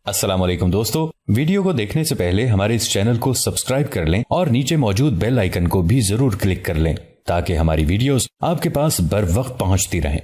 السلام علیکم دوستو، ویڈیو کو دیکھنے سے پہلے ہمارے اس چینل کو سبسکرائب کر لیں اور نیچے موجود بیل آئیکن کو بھی ضرور کلک کر لیں تاکہ ہماری ویڈیوز آپ کے پاس بر وقت پہنچتی رہیں۔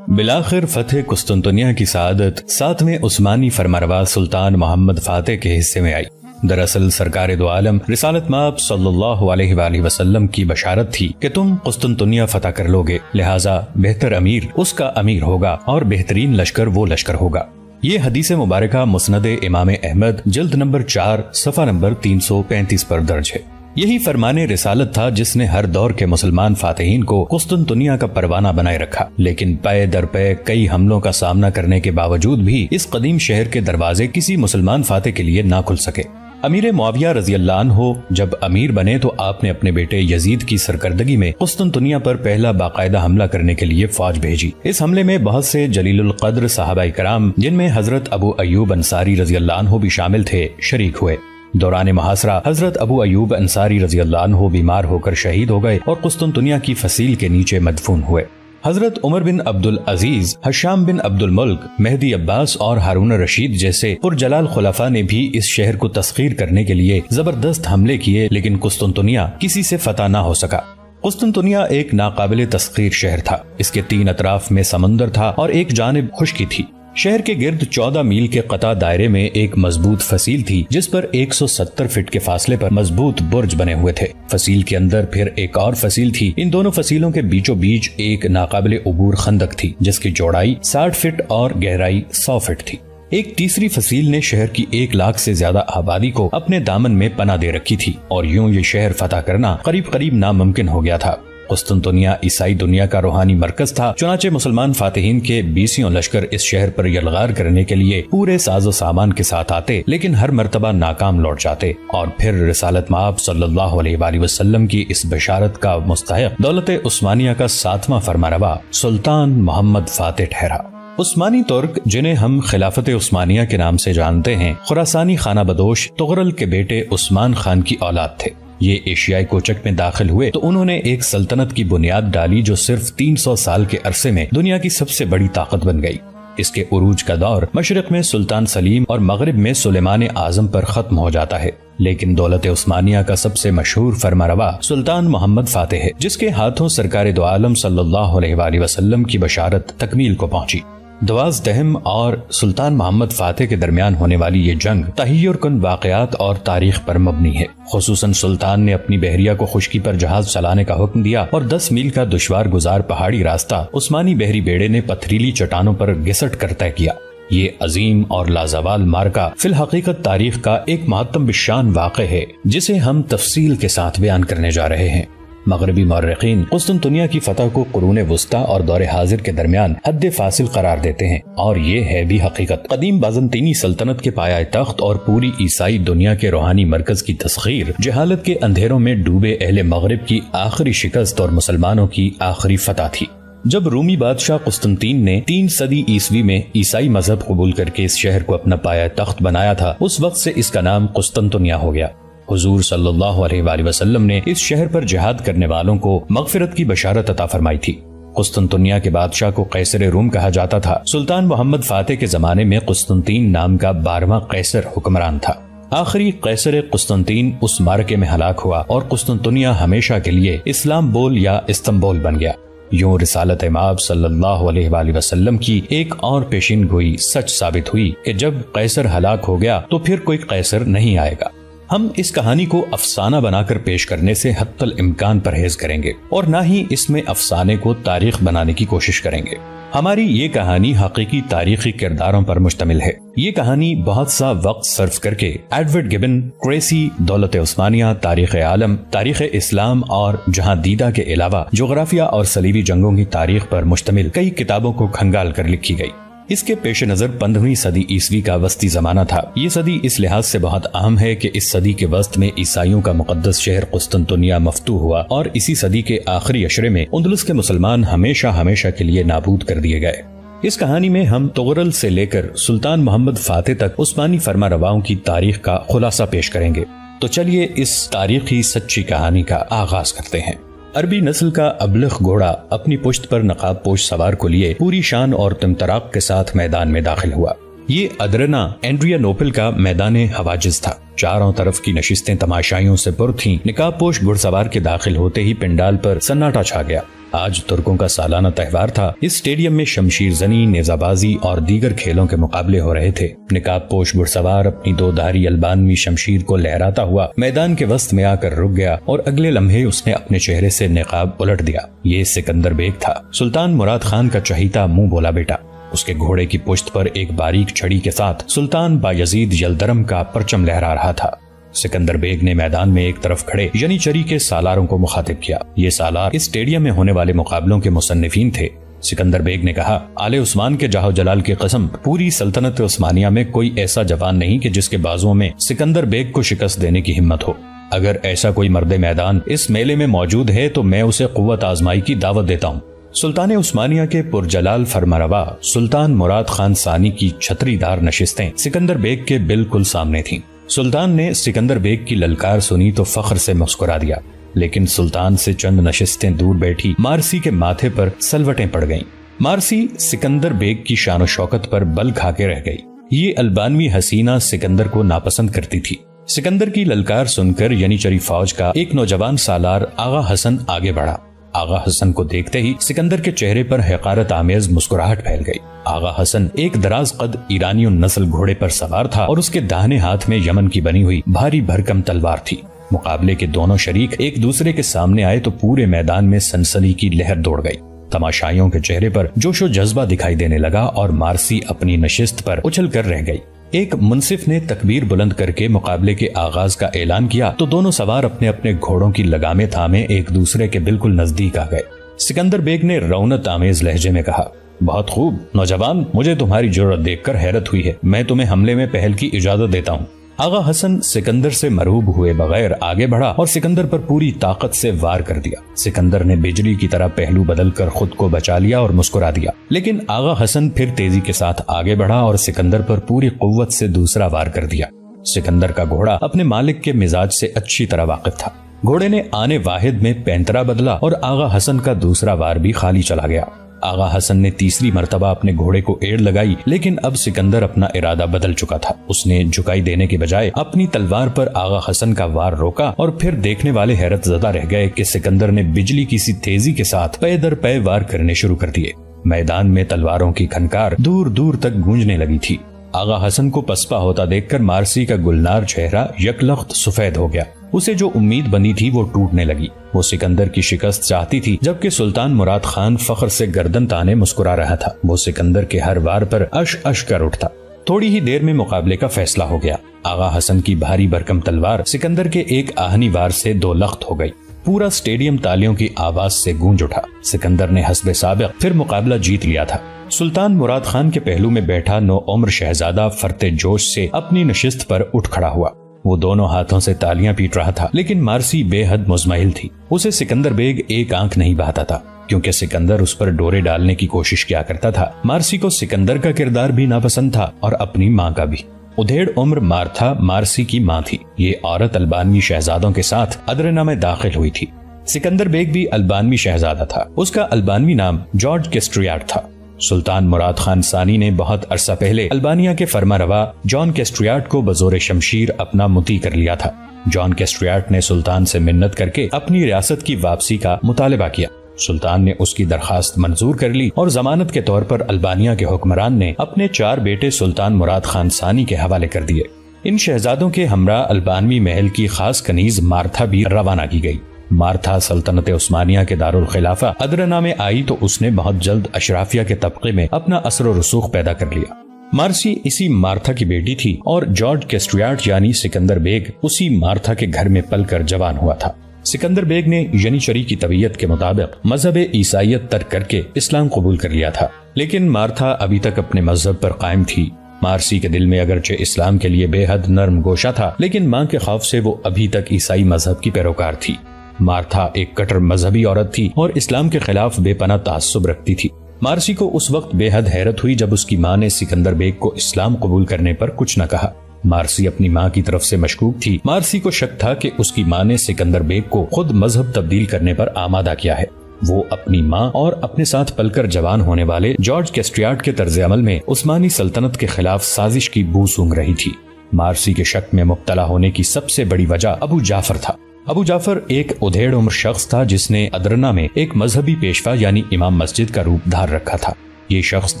بالآخر فتح قسطنطنیہ کی سعادت 7ویں عثمانی فرمانروا سلطان محمد فاتح کے حصے میں آئی۔ دراصل سرکار دو عالم رسالت مآب صلی اللہ علیہ وآلہ وسلم کی بشارت تھی کہ تم قسطنطنیہ فتح کر لوگے، لہٰذا بہتر امیر اس کا امیر ہوگا اور بہترین لشکر وہ لشکر ہوگا۔ یہ حدیث مبارکہ مسند امام احمد جلد نمبر 4 صفحہ نمبر 335 پر درج ہے۔ یہی فرمان رسالت تھا جس نے ہر دور کے مسلمان فاتحین کو قسطنطنیہ کا پروانہ بنائے رکھا، لیکن پے در پے کئی حملوں کا سامنا کرنے کے باوجود بھی اس قدیم شہر کے دروازے کسی مسلمان فاتح کے لیے نہ کھل سکے۔ امیر معاویہ رضی اللہ عنہ جب امیر بنے تو آپ نے اپنے بیٹے یزید کی سرکردگی میں قسطنطنیہ پر پہلا باقاعدہ حملہ کرنے کے لیے فوج بھیجی۔ اس حملے میں بہت سے جلیل القدر صحابہ کرام، جن میں حضرت ابو ایوب انصاری رضی اللہ عنہ بھی شامل تھے، شریک ہوئے۔ دوران محاصرہ حضرت ابو ایوب انصاری رضی اللہ عنہ بیمار ہو کر شہید ہو گئے اور قسطنطنیہ کی فصیل کے نیچے مدفون ہوئے۔ حضرت عمر بن عبد العزیز، حشام بن عبد الملک، مہدی عباس اور ہارون رشید جیسے پرجلال خلفاء نے بھی اس شہر کو تسخیر کرنے کے لیے زبردست حملے کیے، لیکن قسطنطنیہ کسی سے فتح نہ ہو سکا۔ قسطنطنیہ ایک ناقابل تسخیر شہر تھا۔ اس کے 3 اطراف میں سمندر تھا اور ایک جانب خشکی تھی۔ شہر کے گرد 14 میل کے قطع دائرے میں ایک مضبوط فصیل تھی جس پر 170 فٹ کے فاصلے پر مضبوط برج بنے ہوئے تھے۔ فصیل کے اندر پھر ایک اور فصیل تھی۔ ان دونوں فصیلوں کے بیچوں بیچ ایک ناقابل عبور خندق تھی جس کی چوڑائی 60 فٹ اور گہرائی 100 فٹ تھی۔ ایک تیسری فصیل نے شہر کی 1 لاکھ سے زیادہ آبادی کو اپنے دامن میں پناہ دے رکھی تھی اور یوں یہ شہر فتح کرنا قریب ناممکن ہو گیا تھا۔ قسطنطنیہ عیسائی دنیا کا روحانی مرکز تھا، چنانچہ مسلمان فاتحین کے 20 لشکر اس شہر پر یلغار کرنے کے لیے پورے ساز و سامان کے ساتھ آتے، لیکن ہر مرتبہ ناکام لوٹ جاتے اور پھر رسالت مآب صلی اللہ علیہ وآلہ وسلم کی اس بشارت کا مستحق دولت عثمانیہ کا 7واں فرمانروا سلطان محمد فاتح ٹھہرا۔ عثمانی ترک، جنہیں ہم خلافت عثمانیہ کے نام سے جانتے ہیں، خراسانی خانہ بدوش تغرل کے بیٹے عثمان خان کی اولاد تھے۔ یہ ایشیائی کوچک میں داخل ہوئے تو انہوں نے ایک سلطنت کی بنیاد ڈالی جو صرف 300 سال کے عرصے میں دنیا کی سب سے بڑی طاقت بن گئی۔ اس کے عروج کا دور مشرق میں سلطان سلیم اور مغرب میں سلیمان اعظم پر ختم ہو جاتا ہے، لیکن دولت عثمانیہ کا سب سے مشہور فرمانروا سلطان محمد فاتح ہے، جس کے ہاتھوں سرکار دو عالم صلی اللہ علیہ وآلہ وسلم کی بشارت تکمیل کو پہنچی۔ دواز دہم اور سلطان محمد فاتح کے درمیان ہونے والی یہ جنگ تحیر کن واقعات اور تاریخ پر مبنی ہے۔ خصوصاً سلطان نے اپنی بحریہ کو خشکی پر جہاز چلانے کا حکم دیا اور 10 میل کا دشوار گزار پہاڑی راستہ عثمانی بحری بیڑے نے پتھریلی چٹانوں پر گھسٹ کر طے کیا۔ یہ عظیم اور لازوال معرکہ فی الحقیقت تاریخ کا ایک مہتم بالشان واقعہ ہے جسے ہم تفصیل کے ساتھ بیان کرنے جا رہے ہیں۔ مغربی مورخین قسطنطنیہ کی فتح کو قرون وسطیٰ اور دور حاضر کے درمیان حد فاصل قرار دیتے ہیں، اور یہ ہے بھی حقیقت۔ قدیم بازنطینی سلطنت کے پایہ تخت اور پوری عیسائی دنیا کے روحانی مرکز کی تسخیر جہالت کے اندھیروں میں ڈوبے اہل مغرب کی آخری شکست اور مسلمانوں کی آخری فتح تھی۔ جب رومی بادشاہ قسطنطین نے 3 صدی عیسوی میں عیسائی مذہب قبول کر کے اس شہر کو اپنا پایہ تخت بنایا تھا، اس وقت سے اس کا نام قسطنطنیہ ہو گیا۔ حضور صلی اللہ علیہ وآلہ وسلم نے اس شہر پر جہاد کرنے والوں کو مغفرت کی بشارت عطا فرمائی تھی۔ قسطنطنیہ کے بادشاہ کو قیصر روم کہا جاتا تھا۔ سلطان محمد فاتح کے زمانے میں قسطنطین نام کا 12واں قیصر حکمران تھا۔ آخری قیصر قسطنطین اس معرکے میں ہلاک ہوا اور قسطنطنیہ ہمیشہ کے لیے اسلام بول یا استنبول بن گیا۔ یوں رسالت مآب صلی اللہ علیہ وآلہ وسلم کی ایک اور پیشین گوئی سچ ثابت ہوئی کہ جب قیصر ہلاک ہو گیا تو پھر کوئی قیصر نہیں آئے گا۔ ہم اس کہانی کو افسانہ بنا کر پیش کرنے سے حتی الامکان پرہیز کریں گے اور نہ ہی اس میں افسانے کو تاریخ بنانے کی کوشش کریں گے۔ ہماری یہ کہانی حقیقی تاریخی کرداروں پر مشتمل ہے۔ یہ کہانی بہت سا وقت صرف کر کے ایڈورڈ گبن، کریسی، دولت عثمانیہ، تاریخ عالم، تاریخ اسلام اور جہاں دیدہ کے علاوہ جغرافیہ اور صلیبی جنگوں کی تاریخ پر مشتمل کئی کتابوں کو کھنگال کر لکھی گئی۔ اس کے پیش نظر 15ویں صدی عیسوی کا وسطی زمانہ تھا۔ یہ صدی اس لحاظ سے بہت اہم ہے کہ اس صدی کے وسط میں عیسائیوں کا مقدس شہر قسطنطنیہ مفتوح ہوا اور اسی صدی کے آخری عشرے میں اندلس کے مسلمان ہمیشہ کے لیے نابود کر دیے گئے۔ اس کہانی میں ہم تغرل سے لے کر سلطان محمد فاتح تک عثمانی فرمانرواؤں کی تاریخ کا خلاصہ پیش کریں گے۔ تو چلیے اس تاریخی سچی کہانی کا آغاز کرتے ہیں۔ عربی نسل کا ابلغ گھوڑا اپنی پشت پر نقاب پوش سوار کو لیے پوری شان اور طمطراق کے ساتھ میدان میں داخل ہوا۔ یہ ادرنا اینڈریانوپل کا میدان حواجز تھا۔ چاروں طرف کی نشستیں تماشائیوں سے پر تھیں۔ نقاب پوش گھڑ سوار کے داخل ہوتے ہی پنڈال پر سناٹا چھا گیا۔ آج ترکوں کا سالانہ تہوار تھا۔ اس اسٹیڈیم میں شمشیر زنی، نیزہ بازی اور دیگر کھیلوں کے مقابلے ہو رہے تھے۔ نقاب پوش گھڑ سوار اپنی دو دھاری البانوی شمشیر کو لہراتا ہوا میدان کے وسط میں آ کر رک گیا اور اگلے لمحے اس نے اپنے چہرے سے نقاب الٹ دیا۔ یہ سکندر بیگ تھا، سلطان مراد خان کا چہیتا منہ بولا بیٹا۔ اس کے گھوڑے کی پشت پر ایک باریک چھڑی کے ساتھ سلطان بایزید یلدرم کا پرچم لہرا رہا تھا۔ سکندر بیگ نے میدان میں ایک طرف کھڑے ینیچری کے سالاروں کو مخاطب کیا۔ یہ سالار اس اسٹیڈیم میں ہونے والے مقابلوں کے مصنفین تھے۔ سکندر بیگ نے کہا، آل عثمان کے جاہ و جلال کی قسم، پوری سلطنت عثمانیہ میں کوئی ایسا جوان نہیں کہ جس کے بازوؤں میں سکندر بیگ کو شکست دینے کی ہمت ہو۔ اگر ایسا کوئی مرد میدان اس میلے میں موجود ہے تو میں اسے قوت آزمائی کی دعوت دیتا ہوں۔ سلطان عثمانیہ کے پرجلال فرمانروا سلطان مراد خان ثانی کی چھتری دار نشستیں سکندر بیگ کے بالکل سامنے تھیں۔ سلطان نے سکندر بیگ کی للکار سنی تو فخر سے مسکرا دیا، لیکن سلطان سے چند نشستیں دور بیٹھی مارسی کے ماتھے پر سلوٹیں پڑ گئیں۔ مارسی سکندر بیگ کی شان و شوکت پر بل کھا کے رہ گئی۔ یہ البانوی حسینہ سکندر کو ناپسند کرتی تھی۔ سکندر کی للکار سن کر ینیچری فوج کا ایک نوجوان سالار آغا حسن آگے بڑھا۔ آغا حسن کو دیکھتے ہی سکندر کے چہرے پر حقارت آمیز مسکراہٹ پھیل گئی۔ آغا حسن ایک دراز قد ایرانی نسل گھوڑے پر سوار تھا اور اس کے داہنے ہاتھ میں یمن کی بنی ہوئی بھاری بھرکم تلوار تھی۔ مقابلے کے دونوں شریک ایک دوسرے کے سامنے آئے تو پورے میدان میں سنسنی کی لہر دوڑ گئی۔ تماشائیوں کے چہرے پر جوش و جذبہ دکھائی دینے لگا اور مارسی اپنی نشست پر اچھل کر رہ گئی۔ ایک منصف نے تکبیر بلند کر کے مقابلے کے آغاز کا اعلان کیا تو دونوں سوار اپنے اپنے گھوڑوں کی لگامیں تھامے ایک دوسرے کے بالکل نزدیک آ گئے۔ سکندر بیگ نے رونت آمیز لہجے میں کہا، بہت خوب نوجوان، مجھے تمہاری جرأت دیکھ کر حیرت ہوئی ہے۔ میں تمہیں حملے میں پہل کی اجازت دیتا ہوں۔ آغا حسن سکندر سے مرعوب ہوئے بغیر آگے بڑھا اور سکندر پر پوری طاقت سے وار کر دیا۔ سکندر نے بجلی کی طرح پہلو بدل کر خود کو بچا لیا اور مسکرا دیا، لیکن آغا حسن پھر تیزی کے ساتھ آگے بڑھا اور سکندر پر پوری قوت سے دوسرا وار کر دیا۔ سکندر کا گھوڑا اپنے مالک کے مزاج سے اچھی طرح واقف تھا۔ گھوڑے نے آنے واحد میں پینترا بدلا اور آغا حسن کا دوسرا وار بھی خالی چلا گیا۔ آغا حسن نے تیسری مرتبہ اپنے گھوڑے کو ایڑ لگائی، لیکن اب سکندر اپنا ارادہ بدل چکا تھا۔ اس نے جھکائی دینے کے بجائے اپنی تلوار پر آغا حسن کا وار روکا اور پھر دیکھنے والے حیرت زدہ رہ گئے کہ سکندر نے بجلی کی سی تیزی کے ساتھ پے در پے وار کرنے شروع کر دیے۔ میدان میں تلواروں کی کھنکار دور دور تک گونجنے لگی تھی۔ آغا حسن کو پسپا ہوتا دیکھ کر مارسی کا گلنار چہرہ یکلخت سفید ہو گیا۔ اسے جو امید بنی تھی وہ ٹوٹنے لگی۔ وہ سکندر کی شکست چاہتی تھی، جبکہ سلطان مراد خان فخر سے گردن تانے مسکرا رہا تھا۔ وہ سکندر کے ہر وار پر اش اش کر اٹھتا۔ تھوڑی ہی دیر میں مقابلے کا فیصلہ ہو گیا۔ آغا حسن کی بھاری بھرکم تلوار سکندر کے ایک آہنی وار سے دو لخت ہو گئی۔ پورا اسٹیڈیم تالیوں کی آواز سے گونج اٹھا۔ سکندر نے حسب سابق پھر مقابلہ جیت لیا تھا۔ سلطان مراد خان کے پہلو میں بیٹھا نو عمر شہزادہ فرتے جوش سے اپنی نشست پر اٹھ کھڑا ہوا۔ وہ دونوں ہاتھوں سے تالیاں پیٹ رہا تھا، لیکن مارسی بے حد مزمحل تھی۔ اسے سکندر بیگ ایک آنکھ نہیں بہاتا تھا، کیونکہ سکندر اس پر ڈورے ڈالنے کی کوشش کیا کرتا تھا۔ مارسی کو سکندر کا کردار بھی ناپسند تھا اور اپنی ماں کا بھی۔ ادھیڑ عمر مارتھا مارسی کی ماں تھی۔ یہ عورت البانوی شہزادوں کے ساتھ ادرنا میں داخل ہوئی تھی۔ سکندر بیگ بھی البانوی شہزادہ تھا۔ اس کا البانوی نام جارج کیسٹریاٹ تھا۔ سلطان مراد خان ثانی نے بہت عرصہ پہلے البانیہ کے فرمانروا جان کیسٹریاٹ کو بزور شمشیر اپنا مطیع کر لیا تھا۔ جان کیسٹریاٹ نے سلطان سے منت کر کے اپنی ریاست کی واپسی کا مطالبہ کیا۔ سلطان نے اس کی درخواست منظور کر لی اور ضمانت کے طور پر البانیہ کے حکمران نے اپنے 4 بیٹے سلطان مراد خان ثانی کے حوالے کر دیے۔ ان شہزادوں کے ہمراہ البانوی محل کی خاص کنیز مارتھا بھی روانہ کی گئی۔ مارتھا سلطنت عثمانیہ کے دارالخلافہ ادرنا میں آئی تو اس نے بہت جلد اشرافیہ کے طبقے میں اپنا اثر و رسوخ پیدا کر لیا۔ مارسی اسی مارتھا کی بیٹی تھی اور جارج کیسٹریاٹ یعنی سکندر بیگ اسی مارتھا کے گھر میں پل کر جوان ہوا تھا۔ سکندر بیگ نے ینیچری کی طبیعت کے مطابق مذہب عیسائیت ترک کر کے اسلام قبول کر لیا تھا، لیکن مارتھا ابھی تک اپنے مذہب پر قائم تھی۔ مارسی کے دل میں اگرچہ اسلام کے لیے بے حد نرم گوشہ تھا، لیکن ماں کے خوف سے وہ ابھی تک عیسائی مذہب کی پیروکار تھی۔ مارتھا ایک کٹر مذہبی عورت تھی اور اسلام کے خلاف بے پناہ تعصب رکھتی تھی۔ مارسی کو اس وقت بے حد حیرت ہوئی جب اس کی ماں نے سکندر بیگ کو اسلام قبول کرنے پر کچھ نہ کہا۔ مارسی اپنی ماں کی طرف سے مشکوک تھی۔ مارسی کو شک تھا کہ اس کی ماں نے سکندر بیگ کو خود مذہب تبدیل کرنے پر آمادہ کیا ہے۔ وہ اپنی ماں اور اپنے ساتھ پل کر جوان ہونے والے جارج کیسٹریاٹ کے طرز عمل میں عثمانی سلطنت کے خلاف سازش کی بو سونگ رہی تھی۔ مارسی کے شک میں مبتلا ہونے کی سب سے بڑی وجہ ابو جعفر تھا۔ ابو جعفر ایک ادھیڑ عمر شخص تھا جس نے ادرنا میں ایک مذہبی پیشوا یعنی امام مسجد کا روپ دھار رکھا تھا۔ یہ شخص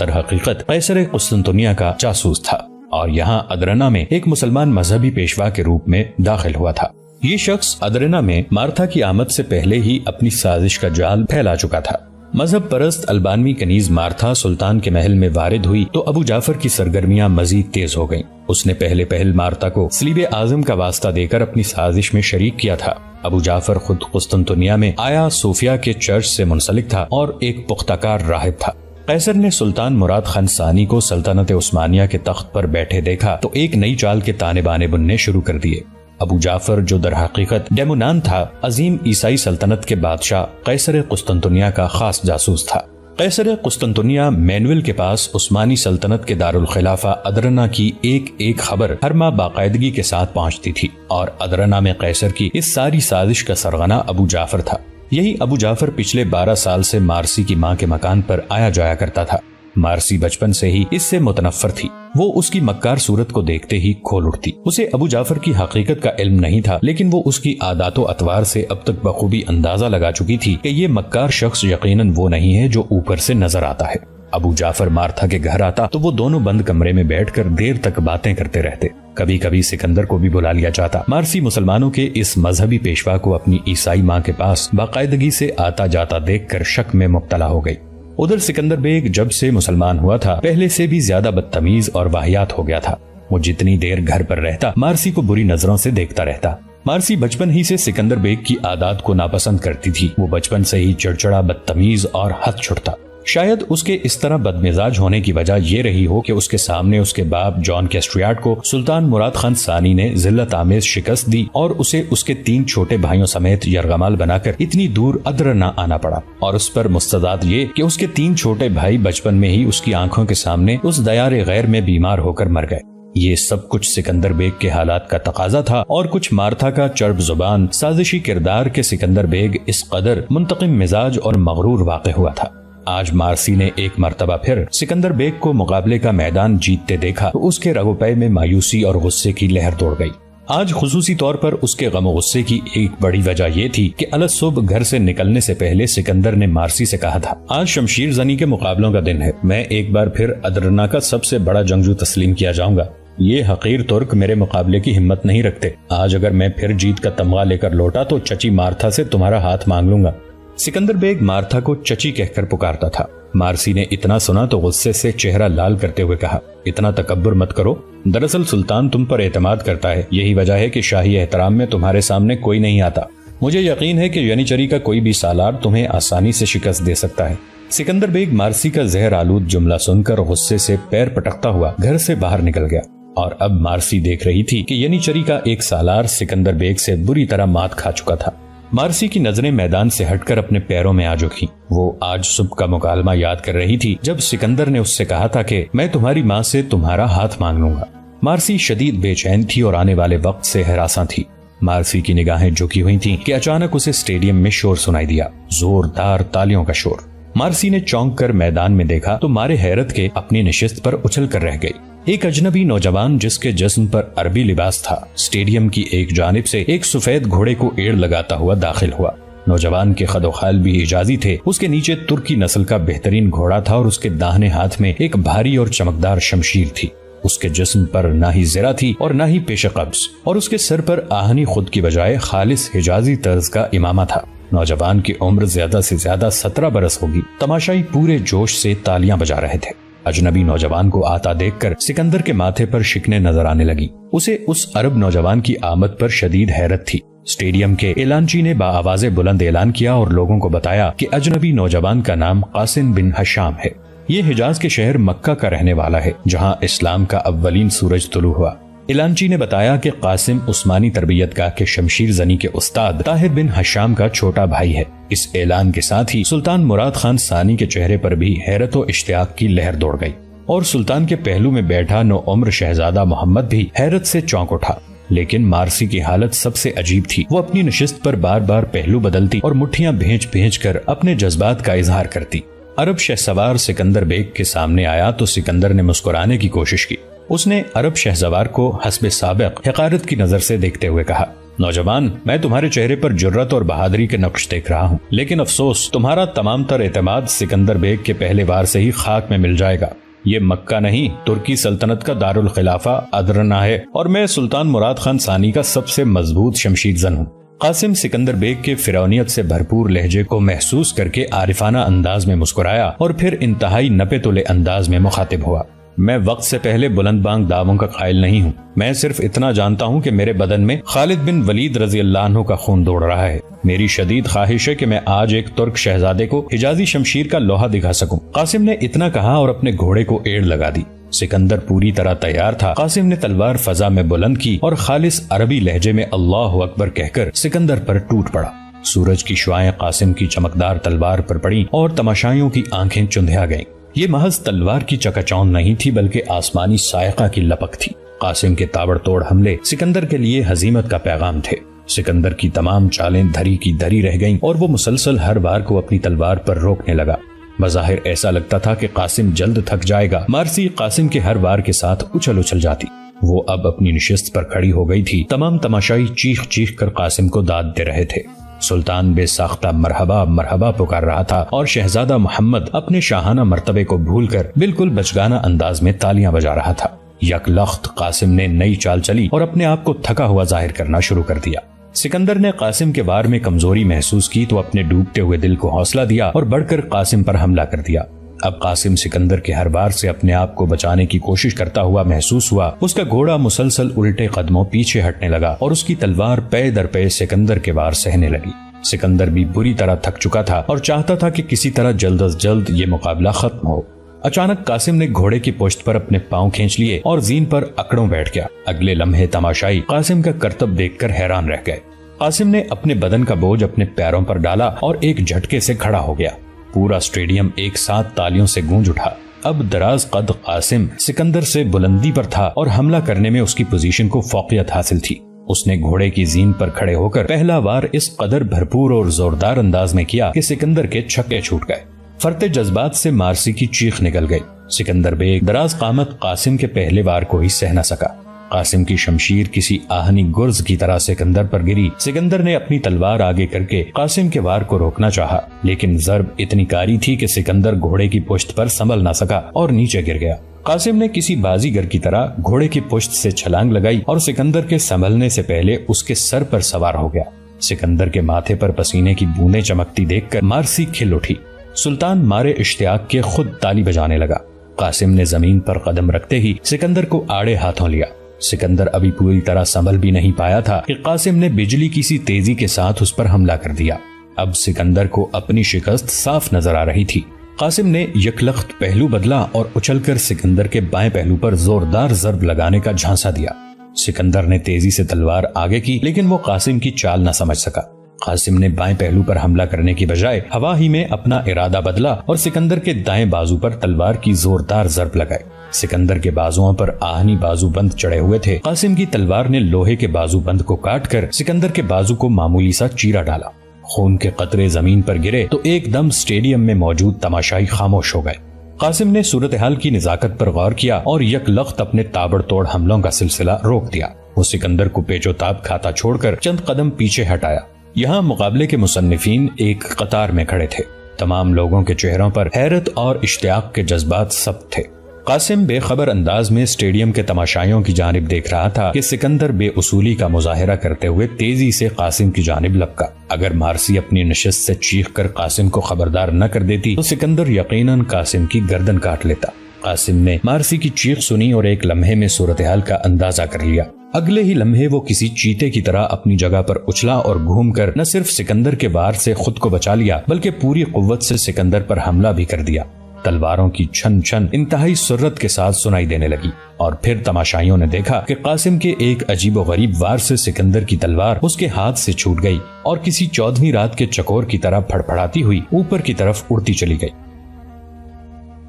در حقیقت قیصر قسطنطنیہ کا جاسوس تھا اور یہاں ادرنا میں ایک مسلمان مذہبی پیشوا کے روپ میں داخل ہوا تھا۔ یہ شخص ادرنا میں مارتھا کی آمد سے پہلے ہی اپنی سازش کا جال پھیلا چکا تھا۔ مذہب پرست البانوی کنیز مارتھا سلطان کے محل میں وارد ہوئی تو ابو جعفر کی سرگرمیاں مزید تیز ہو گئیں۔ اس نے پہل مارتھا کو صلیب اعظم کا واسطہ دے کر اپنی سازش میں شریک کیا تھا۔ ابو جعفر خود قسطنطنیہ میں آیا صوفیہ کے چرچ سے منسلک تھا اور ایک پختہ کار راہب تھا۔ قیصر نے سلطان مراد خان ثانی کو سلطنت عثمانیہ کے تخت پر بیٹھے دیکھا تو ایک نئی چال کے تانے بانے بننے شروع کر دیے۔ ابو جعفر جو در حقیقت ڈیمونان تھا، عظیم عیسائی سلطنت کے بادشاہ قیصر قسطنطنیہ کا خاص جاسوس تھا۔ قیصر قسطنطنیہ مینویل کے پاس عثمانی سلطنت کے دارالخلافہ ادرنا کی ایک خبر ہر ماہ باقاعدگی کے ساتھ پہنچتی تھی اور ادرنا میں قیصر کی اس ساری سازش کا سرغنہ ابو جعفر تھا۔ یہی ابو جعفر پچھلے 12 سال سے مارسی کی ماں کے مکان پر آیا جایا کرتا تھا۔ مارسی بچپن سے ہی اس سے متنفر تھی۔ وہ اس کی مکار صورت کو دیکھتے ہی کھول اٹھتی۔ اسے ابو جعفر کی حقیقت کا علم نہیں تھا، لیکن وہ اس کی عادات و اطوار سے اب تک بخوبی اندازہ لگا چکی تھی کہ یہ مکار شخص یقیناً وہ نہیں ہے جو اوپر سے نظر آتا ہے۔ ابو جعفر مارتھا کے گھر آتا تو وہ دونوں بند کمرے میں بیٹھ کر دیر تک باتیں کرتے رہتے۔ کبھی کبھی سکندر کو بھی بلا لیا جاتا۔ مارسی مسلمانوں کے اس مذہبی پیشوا کو اپنی عیسائی ماں کے پاس باقاعدگی سے آتا جاتا دیکھ کر شک میں مبتلا ہو گئی۔ ادھر سکندر بیگ جب سے مسلمان ہوا تھا پہلے سے بھی زیادہ بدتمیز اور واہیات ہو گیا تھا۔ وہ جتنی دیر گھر پر رہتا مارسی کو بری نظروں سے دیکھتا رہتا۔ مارسی بچپن ہی سے سکندر بیگ کی عادات کو ناپسند کرتی تھی۔ وہ بچپن سے ہی چڑچڑا، بدتمیز اور حد چھٹتا۔ شاید اس کے اس طرح بدمزاج ہونے کی وجہ یہ رہی ہو کہ اس کے سامنے اس کے باپ جان کیسٹریاٹ کو سلطان مراد خان ثانی نے ذلت آمیز شکست دی اور اسے اس کے 3 چھوٹے بھائیوں سمیت یرغمال بنا کر اتنی دور ادرنا آنا پڑا، اور اس پر مستداد یہ کہ اس کے 3 چھوٹے بھائی بچپن میں ہی اس کی آنکھوں کے سامنے اس دیار غیر میں بیمار ہو کر مر گئے۔ یہ سب کچھ سکندر بیگ کے حالات کا تقاضا تھا اور کچھ مارتھا کا چرب زبان سازشی کردار کے سکندر بیگ اس قدر منتقم مزاج اور مغرور واقع ہوا تھا۔ آج مارسی نے ایک مرتبہ پھر سکندر بیگ کو مقابلے کا میدان جیتتے دیکھا تو اس کے رگ و پے میں مایوسی اور غصے کی لہر دوڑ گئی۔ آج خصوصی طور پر اس کے غم و غصے کی ایک بڑی وجہ یہ تھی کہ الصبح گھر سے نکلنے سے پہلے سکندر نے مارسی سے کہا تھا، آج شمشیر زنی کے مقابلوں کا دن ہے، میں ایک بار پھر ادرنا کا سب سے بڑا جنگجو تسلیم کیا جاؤں گا۔ یہ حقیر ترک میرے مقابلے کی ہمت نہیں رکھتے۔ آج اگر میں پھر جیت کا تمغہ لے کر لوٹا تو چچی مارتھا سے تمہارا ہاتھ مانگ لوں گا۔ سکندر بیگ مارتھا کو چچی کہہ کر پکارتا تھا۔ مارسی نے اتنا سنا تو غصے سے چہرہ لال کرتے ہوئے کہا، اتنا تکبر مت کرو، دراصل سلطان تم پر اعتماد کرتا ہے، یہی وجہ ہے کہ شاہی احترام میں تمہارے سامنے کوئی نہیں آتا۔ مجھے یقین ہے کہ ینیچری کا کوئی بھی سالار تمہیں آسانی سے شکست دے سکتا ہے۔ سکندر بیگ مارسی کا زہر آلود جملہ سن کر غصے سے پیر پٹکتا ہوا گھر سے باہر نکل گیا، اور اب مارسی دیکھ رہی تھی کہ ینیچری کا ایک سالار سکندر بیگ سے بری طرح مات کھا چکا تھا۔ مارسی کی نظریں میدان سے ہٹ کر اپنے پیروں میں آ جھکی۔ وہ آج صبح کا مکالمہ یاد کر رہی تھی جب سکندر نے اس سے کہا تھا کہ میں تمہاری ماں سے تمہارا ہاتھ مانگ لوں گا۔ مارسی شدید بے چین تھی اور آنے والے وقت سے ہراساں تھی۔ مارسی کی نگاہیں جھکی ہوئی تھیں کہ اچانک اسے اسٹیڈیم میں شور سنائی دیا، زوردار تالیوں کا شور۔ مارسی نے چونک کر میدان میں دیکھا تو مارے حیرت کے اپنی نشست پر اچھل کر رہ گئی۔ ایک اجنبی نوجوان جس کے جسم پر عربی لباس تھا اسٹیڈیم کی ایک جانب سے ایک سفید گھوڑے کو ایڑ لگاتا ہوا داخل ہوا۔ نوجوان کے خد و خال بھی حجازی تھے۔ اس کے نیچے ترکی نسل کا بہترین گھوڑا تھا اور اس کے داہنے ہاتھ میں ایک بھاری اور چمکدار شمشیر تھی۔ اس کے جسم پر نہ ہی زرہ تھی اور نہ ہی پیش قبض، اور اس کے سر پر آہنی خود کی بجائے خالص حجازی طرز کا امامہ تھا۔ نوجوان کی عمر زیادہ سے زیادہ 17 برس ہوگی۔ تماشائی پورے جوش سے تالیاں بجا رہے تھے۔ اجنبی نوجوان کو آتا دیکھ کر سکندر کے ماتھے پر شکنیں نظر آنے لگی۔ اسے اس عرب نوجوان کی آمد پر شدید حیرت تھی۔ اسٹیڈیم کے اعلانچی نے باآواز بلند اعلان کیا اور لوگوں کو بتایا کہ اجنبی نوجوان کا نام قاسم بن ہشام ہے۔ یہ حجاز کے شہر مکہ کا رہنے والا ہے جہاں اسلام کا اولین سورج طلوع ہوا۔ اعلانچی نے بتایا کہ قاسم عثمانی تربیت گاہ کے شمشیر زنی کے استاد طاہر بن ہشام کا چھوٹا بھائی ہے۔ اس اعلان کے ساتھ ہی سلطان مراد خان ثانی کے چہرے پر بھی حیرت و اشتیاق کی لہر دوڑ گئی، اور سلطان کے پہلو میں بیٹھا نوعمر شہزادہ محمد بھی حیرت سے چونک اٹھا۔ لیکن مارسی کی حالت سب سے عجیب تھی۔ وہ اپنی نشست پر بار بار پہلو بدلتی اور مٹھیاں بھیج بھیج کر اپنے جذبات کا اظہار کرتی۔ عرب شہسوار سکندر بیگ کے سامنے آیا تو سکندر نے مسکرانے کی کوشش کی۔ اس نے عرب شہسوار کو حسب سابق حقارت کی نظر سے دیکھتے ہوئے کہا، نوجوان، میں تمہارے چہرے پر جرت اور بہادری کے نقش دیکھ رہا ہوں، لیکن افسوس تمہارا تمام تر اعتماد سکندر بیگ کے پہلے وار سے ہی خاک میں مل جائے گا۔ یہ مکہ نہیں، ترکی سلطنت کا دارالخلافہ ادرنا ہے، اور میں سلطان مراد خان ثانی کا سب سے مضبوط شمشیر زن ہوں۔ قاسم سکندر بیگ کے فرعونیت سے بھرپور لہجے کو محسوس کر کے عارفانہ انداز میں مسکرایا اور پھر انتہائی نپے تلے انداز میں مخاطب ہوا۔ میں وقت سے پہلے بلند بانگ دعووں کا قائل نہیں ہوں، میں صرف اتنا جانتا ہوں کہ میرے بدن میں خالد بن ولید رضی اللہ عنہ کا خون دوڑ رہا ہے۔ میری شدید خواہش ہے کہ میں آج ایک ترک شہزادے کو حجازی شمشیر کا لوہا دکھا سکوں۔ قاسم نے اتنا کہا اور اپنے گھوڑے کو ایڑ لگا دی۔ سکندر پوری طرح تیار تھا۔ قاسم نے تلوار فضا میں بلند کی اور خالص عربی لہجے میں اللہ اکبر کہہ کر سکندر پر ٹوٹ پڑا۔ سورج کی شعاعیں قاسم کی چمکدار تلوار پر پڑیں اور تماشائیوں کی آنکھیں چندھیا گئیں۔ یہ محض تلوار کی چکاچوند نہیں تھی بلکہ آسمانی سائقہ کی لپک تھی۔ قاسم کے تابڑ توڑ حملے سکندر کے لیے ہزیمت کا پیغام تھے۔ سکندر کی تمام چالیں دھری کی دھری رہ گئیں اور وہ مسلسل ہر بار کو اپنی تلوار پر روکنے لگا۔ بظاہر ایسا لگتا تھا کہ قاسم جلد تھک جائے گا۔ مارسی قاسم کے ہر وار کے ساتھ اچھل اچھل جاتی۔ وہ اب اپنی نشست پر کھڑی ہو گئی تھی۔ تمام تماشائی چیخ چیخ کر قاسم کو داد دے رہے تھے۔ سلطان بے ساختہ مرحبا مرحبا پکار رہا تھا اور شہزادہ محمد اپنے شاہانہ مرتبے کو بھول کر بالکل بچگانہ انداز میں تالیاں بجا رہا تھا۔ یک لخت قاسم نے نئی چال چلی اور اپنے آپ کو تھکا ہوا ظاہر کرنا شروع کر دیا۔ سکندر نے قاسم کے وار میں کمزوری محسوس کی تو اپنے ڈوبتے ہوئے دل کو حوصلہ دیا اور بڑھ کر قاسم پر حملہ کر دیا۔ اب قاسم سکندر کے ہر وار سے اپنے آپ کو بچانے کی کوشش کرتا ہوا محسوس ہوا۔ اس کا گھوڑا مسلسل الٹے قدموں پیچھے ہٹنے لگا اور اس کی تلوار پے در پے سکندر کے وار سہنے لگی۔ سکندر بھی بری طرح تھک چکا تھا اور چاہتا تھا کہ کسی طرح جلد از جلد یہ مقابلہ ختم ہو۔ اچانک قاسم نے گھوڑے کی پشت پر اپنے پاؤں کھینچ لیے اور زین پر اکڑوں بیٹھ گیا۔ اگلے لمحے تماشائی قاسم کا کرتب دیکھ کر حیران رہ گئے۔ قاسم نے اپنے بدن کا بوجھ اپنے پیروں پر ڈالا اور ایک جھٹکے سے کھڑا ہو گیا۔ پورا اسٹیڈیم ایک ساتھ تالیوں سے گونج اٹھا۔ اب دراز قد قاسم سکندر سے بلندی پر تھا اور حملہ کرنے میں اس کی پوزیشن کو فوقیت حاصل تھی۔ اس نے گھوڑے کی زین پر کھڑے ہو کر پہلا وار اس قدر بھرپور اور زوردار انداز میں کیا کہ سکندر کے چھکے چھوٹ گئے۔ فرتے جذبات سے مارسی کی چیخ نکل گئی۔ سکندر بیگ دراز قامت قاسم کے پہلے وار کو ہی سہ نہ سکا۔ قاسم کی شمشیر کسی آہنی گرز کی طرح سکندر پر گری۔ سکندر نے اپنی تلوار آگے کر کے قاسم کے وار کو روکنا چاہا، لیکن ضرب اتنی کاری تھی کہ سکندر گھوڑے کی پشت پر سنبھل نہ سکا اور نیچے گر گیا۔ قاسم نے کسی بازیگر کی طرح گھوڑے کی پشت سے چھلانگ لگائی اور سکندر کے سنبھلنے سے پہلے اس کے سر پر سوار ہو گیا۔ سکندر کے ماتھے پر پسینے کی بوندیں چمکتی دیکھ کر مارسی کھل اٹھی۔ سلطان مارے اشتیاق کے خود تالی بجانے لگا۔ قاسم نے زمین پر قدم رکھتے ہی سکندر کو آڑے ہاتھوں لیا۔ سکندر ابھی پوری طرح سنبھل بھی نہیں پایا تھا کہ قاسم نے بجلی کی سی تیزی کے ساتھ اس پر حملہ کر دیا۔ اب سکندر کو اپنی شکست صاف نظر آ رہی تھی۔ قاسم نے یکلخت پہلو بدلا اور اچھل کر سکندر کے بائیں پہلو پر زوردار ضرب لگانے کا جھانسا دیا۔ سکندر نے تیزی سے تلوار آگے کی، لیکن وہ قاسم کی چال نہ سمجھ سکا۔ قاسم نے بائیں پہلو پر حملہ کرنے کی بجائے ہوا ہی میں اپنا ارادہ بدلا اور سکندر کے دائیں بازو پر تلوار کی زوردار ضرب لگائی۔ سکندر کے بازوؤں پر آہنی بازو بند چڑھے ہوئے تھے۔ قاسم کی تلوار نے لوہے کے بازو بند کو کاٹ کر سکندر کے بازو کو معمولی سا چیرا ڈالا۔ خون کے قطرے زمین پر گرے تو ایک دم اسٹیڈیم میں موجود تماشائی خاموش ہو گئے۔ قاسم نے صورتحال کی نزاکت پر غور کیا اور یک لخت اپنے تابڑ توڑ حملوں کا سلسلہ روک دیا۔ وہ سکندر کو پیچ و تاب کھاتا چھوڑ کر چند قدم پیچھے ہٹایا۔ یہاں مقابلے کے مصنفین ایک قطار میں کھڑے تھے۔ تمام لوگوں کے چہروں پر حیرت اور اشتیاق کے جذبات سب تھے۔ قاسم بے خبر انداز میں اسٹیڈیم کے تماشائیوں کی جانب دیکھ رہا تھا کہ سکندر بے اصولی کا مظاہرہ کرتے ہوئے تیزی سے قاسم کی جانب لپکا۔ اگر مارسی اپنی نشست سے چیخ کر قاسم کو خبردار نہ کر دیتی تو سکندر یقیناً قاسم کی گردن کاٹ لیتا۔ قاسم نے مارسی کی چیخ سنی اور ایک لمحے میں صورتحال کا اندازہ کر لیا۔ اگلے ہی لمحے وہ کسی چیتے کی طرح اپنی جگہ پر اچھلا اور گھوم کر نہ صرف سکندر کے وار سے خود کو بچا لیا بلکہ پوری قوت سے سکندر پر حملہ بھی کر دیا۔ تلواروں کی چھن چھن انتہائی سرعت کے ساتھ سنائی دینے لگی اور پھر تماشائیوں نے دیکھا کہ قاسم کے ایک عجیب و غریب وار سے سکندر کی تلوار اس کے ہاتھ سے چھوٹ گئی اور کسی 14ویں رات کے چکور کی طرح پھڑپڑاتی ہوئی اوپر کی طرف اڑتی چلی گئی۔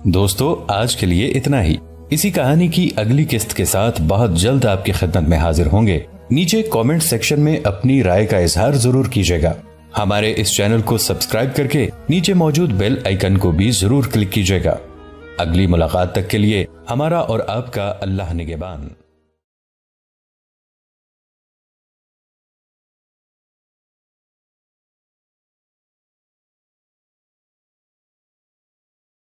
دوستو، آج کے لیے اتنا ہی۔ اسی کہانی کی اگلی قسط کے ساتھ بہت جلد آپ کی خدمت میں حاضر ہوں گے۔ نیچے کامنٹ سیکشن میں اپنی رائے کا اظہار ضرور کیجیے گا۔ ہمارے اس چینل کو سبسکرائب کر کے نیچے موجود بیل آئیکن کو بھی ضرور کلک کیجیے گا۔ اگلی ملاقات تک کے لیے ہمارا اور آپ کا اللہ نگہبان۔